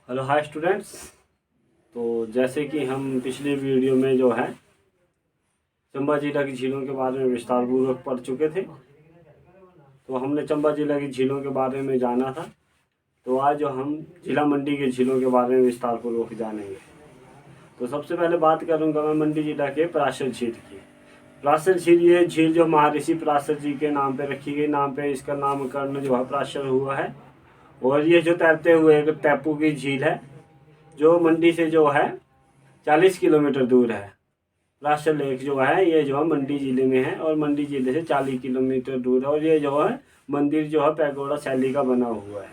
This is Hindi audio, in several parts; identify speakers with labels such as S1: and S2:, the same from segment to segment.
S1: Hello hi students. तो जैसे कि हम पिछले वीडियो में जो है चंबा जिला की झीलों के बारे में विस्तार पूर्वक पढ़ चुके थे। तो हमने चंबा जिला की झीलों के बारे में जाना था। तो आज जो हम जिला मंडी के झीलों के बारे में विस्तार पूर्वक जानेंगे। तो सबसे पहले बात करूंगा मैं मंडी जिला के पराशर झील की। पराशर झील, ये झील जो महर्षि पराशर जी के नाम पे रखी गई, नाम पे इसका नामकरण जो है पराशर हुआ है। और ये जो तैरते हुए एक टापू की झील है जो मंडी से जो है 40 किलोमीटर दूर है। राष्ट्र लेक जो है ये जो है मंडी जिले में है और मंडी जिले से 40 किलोमीटर दूर है। और ये जो है मंदिर जो है पैगोडा शैली का बना हुआ है।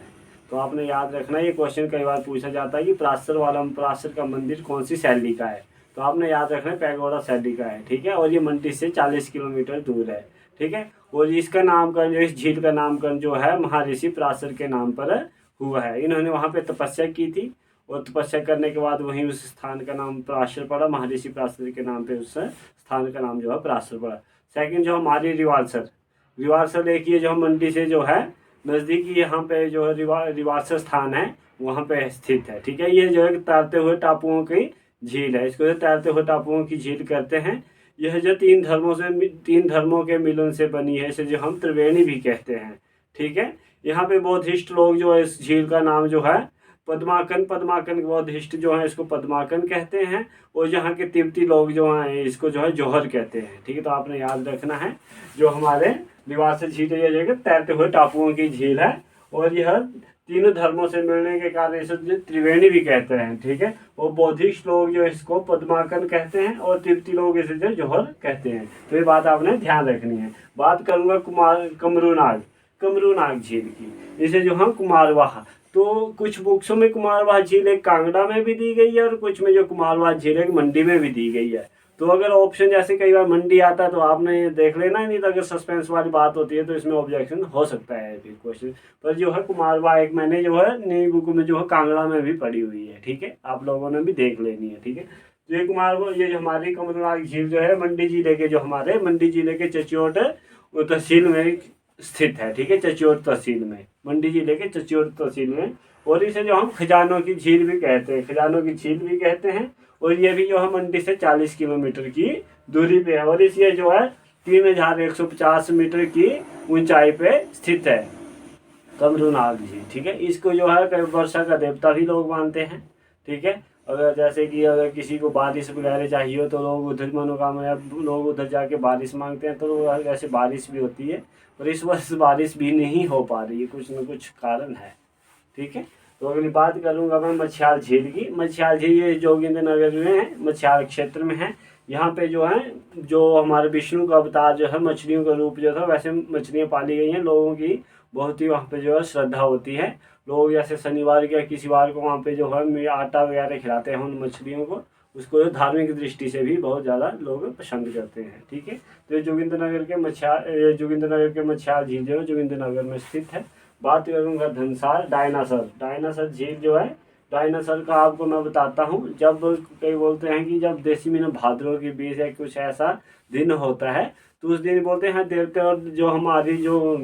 S1: तो आपने याद रखना, ये क्वेश्चन कई बार पूछा जाता है कि पराशर का मंदिर कौन सी शैली का है। तो आपने याद रखना है पैगोडा शैली का है, ठीक है। और ये मंडी से 40 किलोमीटर दूर है, ठीक है। और इसका नामकरण जो इस झील का नामकरण जो है महर्षि पराशर के नाम पर हुआ है। इन्होंने वहाँ पे तपस्या की थी और तपस्या करने के बाद वहीं उस स्थान का नाम पराशर पड़ा। महर्षि पराशर के नाम पे उस स्थान का नाम जो है पराशर पड़ा। सेकंड जो हमारी रिवालसर लेक, ये जो मंडी से जो है नज़दीकी यहाँ पे जो है रिवालसर स्थान है वहाँ पे स्थित है, ठीक है। ये जो है तैरते हुए टापुओं की झील है, इसको जो तैरते हुए टापुओं की झील कहते हैं। यह जो तीन धर्मों के मिलन से बनी है, इसे जो हम त्रिवेणी भी कहते हैं, ठीक है। यहाँ पे बौद्धिस्ट लोग जो है इस झील का नाम जो है पद्माकन बौद्धिस्ट जो है इसको पद्माकन कहते हैं। और यहाँ के तिब्बती लोग जो हैं इसको जो है जौहर कहते हैं, ठीक है। तो आपने याद रखना है जो हमारे निवासी झील है, यह जगह तैरते हुए टापुओं की झील है। और यह तीनों धर्मों से मिलने के कारण इसे त्रिवेणी भी कहते हैं, ठीक है। और बौद्धिस्ट लोग जो इसको पद्माकन कहते हैं और तिब्बती लोग इसे जो जौहर कहते हैं। तो ये बात आपने ध्यान रखनी है। बात करूंगा कमरूनाग झील की, इसे जो हम कुमारवाह। तो कुछ बुक्सों में कुमारवाह झील एक कांगड़ा में भी दी गई है और कुछ में जो कुमारवाह झील एक मंडी में भी दी गई है। तो अगर ऑप्शन जैसे कई बार मंडी आता है तो आपने ये देख लेना है, नहीं तो अगर सस्पेंस वाली बात होती है तो इसमें ऑब्जेक्शन हो सकता है फिर क्वेश्चन पर। जो है कुमारवाह एक मैंने जो है नई बुक में जो है कांगड़ा में भी पड़ी हुई है, ठीक है। आप लोगों ने भी देख लेनी है, ठीक है। तो ये कुमारवाह, ये जो हमारी कमरूनाग झील जो है मंडी जिले के मंडी जिले के चच्योट तहसील में स्थित है, ठीक है। चच्योट तहसील में, मंडी जिले के चच्योट तहसील में। और इसे जो हम खजानों की झील भी कहते हैं। और ये भी जो है मंडी से 40 किलोमीटर की दूरी पे है। और इस ये जो है 3150 मीटर की ऊंचाई पे स्थित है कमरूनाग झील, ठीक है। इसको जो है वर्षा का देवता भी लोग मानते हैं, ठीक है। अगर जैसे कि अगर किसी को बारिश वगैरह चाहिए हो तो लोग उधर मनोकामना लोग उधर जाके बारिश मांगते हैं। तो वैसे बारिश भी होती है पर इस वर्ष बारिश भी नहीं हो पा रही है, कुछ न कुछ कारण है, ठीक है। तो अगली बात करूंगा मैं मछियाल झील की। मछियाल झील ये जोगिंद्र नगर में है, मछियाल क्षेत्र में है। यहाँ पे जो है जो हमारे विष्णु का अवतार जो है मछलियों का रूप जो था, वैसे मछलियाँ पाली गई हैं। लोगों की बहुत ही वहाँ पे जो है श्रद्धा होती है। लोग जैसे शनिवार या किसी बार को वहाँ पे जो है आटा वगैरह खिलाते हैं उन मछलियों को, उसको जो धार्मिक दृष्टि से भी बहुत ज़्यादा लोग पसंद करते हैं, ठीक है। तो ये जोगिंद्र नगर के मछियाल झील जो है जोगिंद्र नगर में स्थित है। बात करूँगा धनसार डायनासर झील जो है, डायनासोर का आपको मैं बताता हूँ। जब कई बोलते हैं कि जब देसी महीना भाद्रों के बीच या कुछ ऐसा दिन होता है तो उस दिन बोलते हैं देवते और जो हमारी जो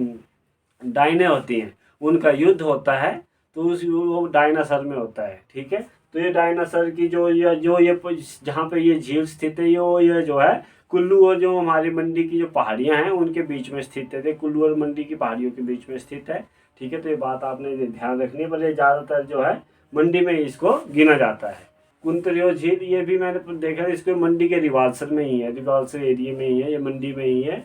S1: डायने होती हैं उनका युद्ध होता है। तो उस वो डायनासोर में होता है, ठीक है। तो ये डायनासोर की ये जहाँ पे ये झील स्थित है ये जो है कुल्लू और जो हमारी मंडी की जो पहाड़ियाँ हैं उनके बीच में स्थित है। कुल्लू और मंडी की पहाड़ियों के बीच में स्थित है, ठीक है। तो ये बात आपने ध्यान रखनी है। पर ये ज़्यादातर जो है मंडी में इसको गिना जाता है। कुंतरियो झील, ये भी मैंने देखा है, इसको मंडी के रिवालसर में ही है, रिवालसर एरिया में ही है, ये मंडी में ही है,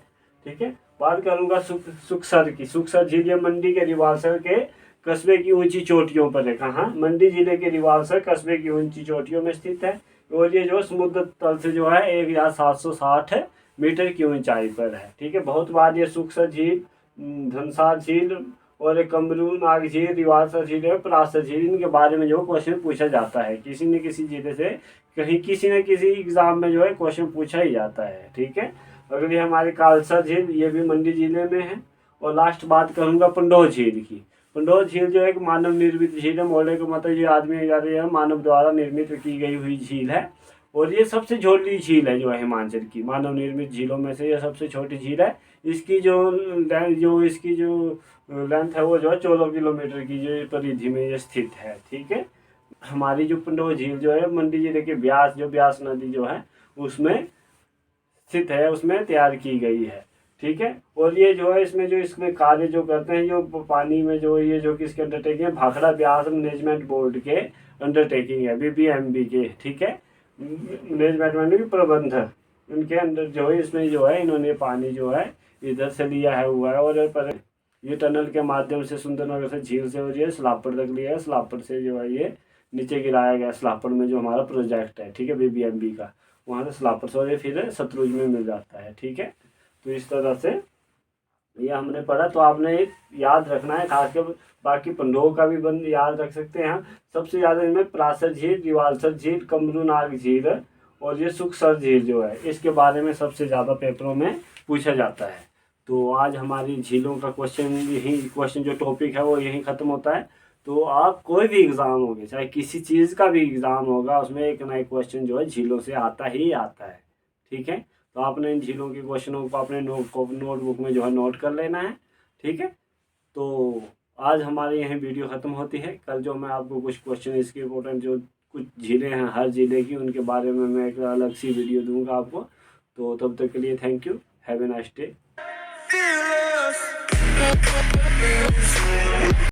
S1: ठीक है। बात करूँगा सुखसर की। सुखसर झील ये मंडी के रिवालसर के कस्बे की ऊंची चोटियों पर है। कहाँ? मंडी जिले के रिवालसर कस्बे की ऊंची चोटियों में स्थित है। और ये जो समुद्र तल से जो है 1760 मीटर की ऊंचाई पर है, ठीक है। बहुत बार ये सुखसर झील, धनसार झील और कमरूनाग झील, रिवालसर झील और पराशर झील, इनके बारे में जो क्वेश्चन पूछा जाता है किसी न किसी जिले से, कहीं किसी न किसी एग्जाम में जो है क्वेश्चन पूछा ही जाता है, ठीक है। अगली हमारी कालसर झील, ये भी मंडी जिले में है। और लास्ट बात करूँगा पंडोह झील की। पंडोह झील जो एक मानव निर्मित झील है। मोड़े का मतलब ये आदमी या मानव द्वारा निर्मित की गई हुई झील है। और ये सबसे छोटी झील है जो है हिमाचल की मानव निर्मित झीलों में से ये सबसे छोटी झील है। इसकी जो लेंथ है वो जो है 14 किलोमीटर की जो परिधि में ये स्थित है, ठीक है। हमारी जो पंडोह झील जो है मंडी जिले के ब्यास नदी जो है उसमें स्थित है, उसमें तैयार की गई है। ठीक है, और ये जो है इसमें कार्य जो करते हैं, जो पानी में जो ये जो किसके अंडरटेकिंग है, भाखड़ा ब्यास मैनेजमेंट बोर्ड के अंडरटेकिंग है, BBMB के। ठीक है, मैनेजमेंट की प्रबंधक उनके अंदर जो है इसमें जो है इन्होंने पानी जो है इधर से लिया है हुआ है, और पर ये टनल के माध्यम से सुंदरनगर से झील से और ये सलापड़ तक लिया है, सलापड़ से जो है ये नीचे गिराया गया सलापड़ में जो हमारा प्रोजेक्ट है। ठीक है, BBMB का, वहाँ से सलापड़ से और ये फिर सतलुज में मिल जाता है। ठीक है, तो इस तरह से ये हमने पढ़ा, तो आपने एक याद रखना है खासकर, बाकी पंडोह का भी बंद याद रख सकते हैं। सबसे ज़्यादा इनमें परासर झील, दिवालसर झील, कमरूनाग झील और ये सुखसर झील जो है इसके बारे में सबसे ज़्यादा पेपरों में पूछा जाता है। तो आज हमारी झीलों का क्वेश्चन जो टॉपिक है वो यहीं ख़त्म होता है। तो आप कोई भी एग्ज़ाम होगे, चाहे किसी चीज़ का भी एग्ज़ाम होगा, उसमें एक ना एक क्वेश्चन जो है झीलों से आता ही आता है। ठीक है, तो आपने इन झीलों के क्वेश्चनों को अपने नोटबुक में जो है नोट कर लेना है। ठीक है, तो आज हमारे यहीं वीडियो ख़त्म होती है। कल जो मैं आपको कुछ क्वेश्चन इसके इम्पोर्टेंट जो कुछ झीलें हैं हर ज़िले की, उनके बारे में मैं एक अलग सी वीडियो दूंगा आपको। तो तब तक के लिए thank you, have a nice day.